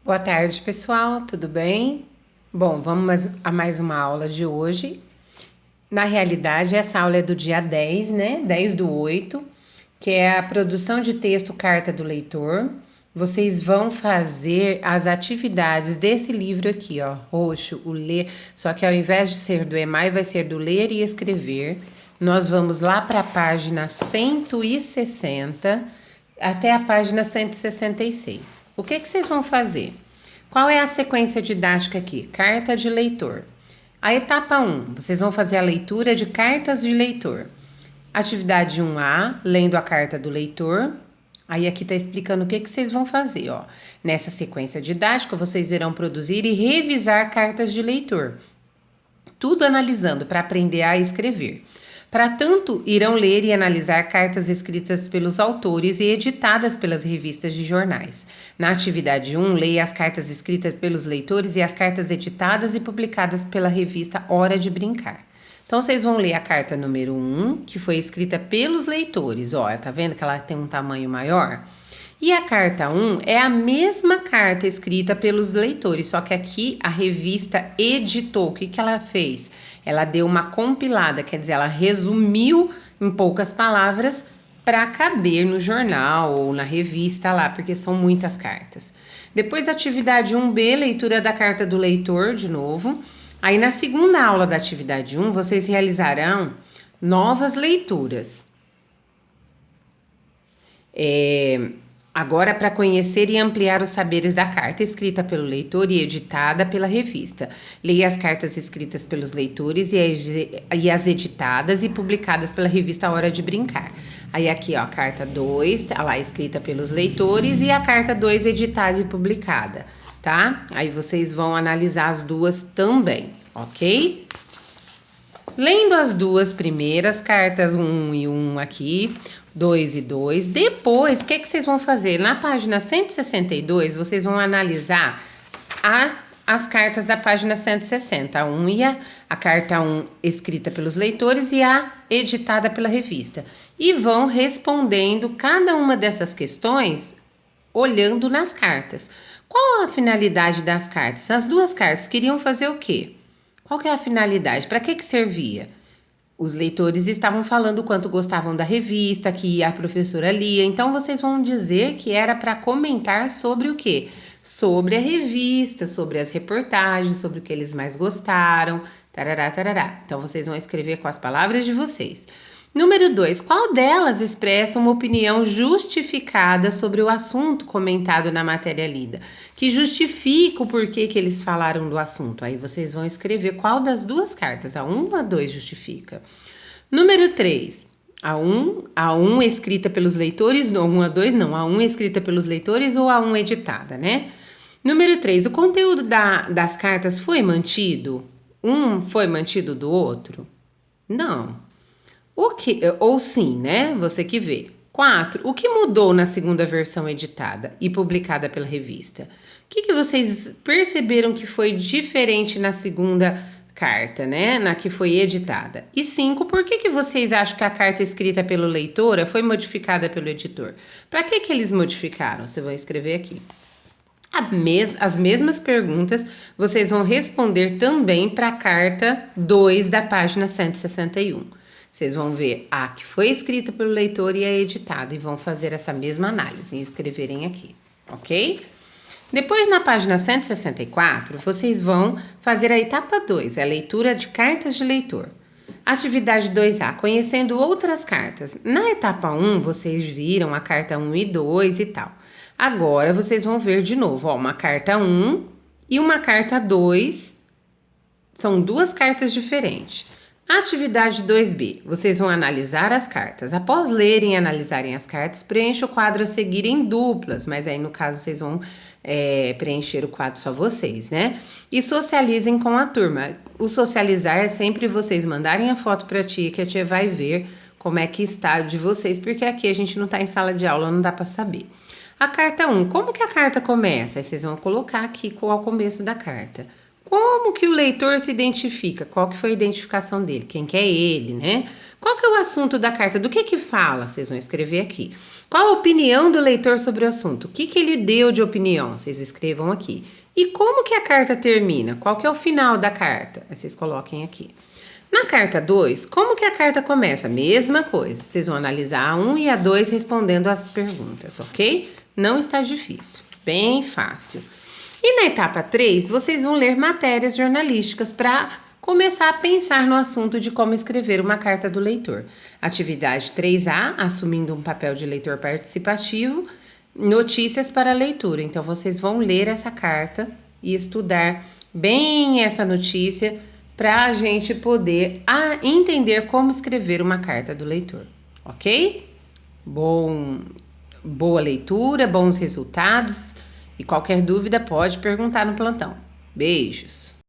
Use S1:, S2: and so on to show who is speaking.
S1: Boa tarde, pessoal, tudo bem? Bom, vamos a mais uma aula de hoje. Na realidade, essa aula é do dia 10, né? 10/8, que é a produção de texto Carta do Leitor. Vocês vão fazer as atividades desse livro aqui, ó, roxo, o ler, só que ao invés de ser do EMAI, vai ser do ler e escrever. Nós vamos lá para a página 160 até a página 166. O que vocês vão fazer? Qual é a sequência didática aqui? Carta de leitor. A etapa 1, vocês vão fazer a leitura de cartas de leitor. Atividade 1A, lendo a carta do leitor. Aí aqui está explicando o que vocês vão fazer, ó. Nessa sequência didática, vocês irão produzir e revisar cartas de leitor. Tudo analisando para aprender a escrever. Para tanto, irão ler e analisar cartas escritas pelos autores e editadas pelas revistas de jornais. Na atividade 1, leia as cartas escritas pelos leitores e as cartas editadas e publicadas pela revista Hora de Brincar. Então, vocês vão ler a carta número 1, que foi escrita pelos leitores. Ó, tá vendo que ela tem um tamanho maior? E a carta 1 é a mesma carta escrita pelos leitores, só que aqui a revista editou. O que ela fez? Ela deu uma compilada, quer dizer, ela resumiu em poucas palavras para caber no jornal ou na revista lá, porque são muitas cartas. Depois, atividade 1B, leitura da carta do leitor, de novo. Aí, na segunda aula da atividade 1, vocês realizarão novas leituras. Agora, para conhecer e ampliar os saberes da carta escrita pelo leitor e editada pela revista. Leia as cartas escritas pelos leitores e as editadas e publicadas pela revista Hora de Brincar. Aí aqui, ó, a carta 2, lá escrita pelos leitores, e a carta 2 editada e publicada, tá? Aí vocês vão analisar as duas também, ok? Lendo as duas primeiras, cartas 1 e 1 aqui, 2 e 2. Depois, o que vocês vão fazer? Na página 162, vocês vão analisar as cartas da página 160. A carta 1 escrita pelos leitores e a editada pela revista. E vão respondendo cada uma dessas questões olhando nas cartas. Qual a finalidade das cartas? As duas cartas queriam fazer o quê? Qual que é a finalidade? Para que servia? Os leitores estavam falando o quanto gostavam da revista, que a professora lia. Então, vocês vão dizer que era para comentar sobre o quê? Sobre a revista, sobre as reportagens, sobre o que eles mais gostaram, tarará, tarará. Então, vocês vão escrever com as palavras de vocês. Número 2, qual delas expressa uma opinião justificada sobre o assunto comentado na matéria lida? Que justifica o porquê que eles falaram do assunto. Aí vocês vão escrever qual das duas cartas, a 1 ou a 2 justifica. Número 3, a 1 escrita pelos leitores, não, 1 a 2 não, a 1 escrita pelos leitores ou a 1 editada, né? Número 3, o conteúdo das cartas foi mantido? Um foi mantido do outro? Não. Ou sim, né? Você que vê. 4. O que mudou na segunda versão editada e publicada pela revista? O que vocês perceberam que foi diferente na segunda carta, né? Na que foi editada? E 5. Por que vocês acham que a carta escrita pelo leitor foi modificada pelo editor? Para que eles modificaram? Vocês vão escrever aqui. As mesmas perguntas vocês vão responder também para a carta 2 da página 161. Vocês vão ver a que foi escrita pelo leitor e a editada e vão fazer essa mesma análise e escreverem aqui, ok? Depois, na página 164, vocês vão fazer a etapa 2, a leitura de cartas de leitor. Atividade 2A, conhecendo outras cartas. Na etapa 1, vocês viram a carta 1 e 2 e tal. Agora, vocês vão ver de novo, ó, uma carta 1 e uma carta 2. São duas cartas diferentes. Atividade 2B, vocês vão analisar as cartas. Após lerem e analisarem as cartas, preencha o quadro a seguir em duplas, mas aí no caso vocês vão preencher o quadro só vocês, né? E socializem com a turma. O socializar é sempre vocês mandarem a foto para a tia, que a tia vai ver como é que está de vocês, porque aqui a gente não está em sala de aula, não dá para saber. A carta 1, como que a carta começa? Aí vocês vão colocar aqui qual é o começo da carta. Como que o leitor se identifica? Qual que foi a identificação dele? Quem que é ele, né? Qual que é o assunto da carta? Do que fala? Vocês vão escrever aqui. Qual a opinião do leitor sobre o assunto? O que ele deu de opinião? Vocês escrevam aqui. E como que a carta termina? Qual que é o final da carta? Vocês coloquem aqui. Na carta 2, como que a carta começa? Mesma coisa. Vocês vão analisar a 1 e a 2 respondendo as perguntas, ok? Não está difícil. Bem fácil. E na etapa 3, vocês vão ler matérias jornalísticas para começar a pensar no assunto de como escrever uma carta do leitor. Atividade 3A, assumindo um papel de leitor participativo, notícias para leitura. Então, vocês vão ler essa carta e estudar bem essa notícia para a gente poder entender como escrever uma carta do leitor, ok? Boa leitura, bons resultados. E qualquer dúvida pode perguntar no plantão. Beijos!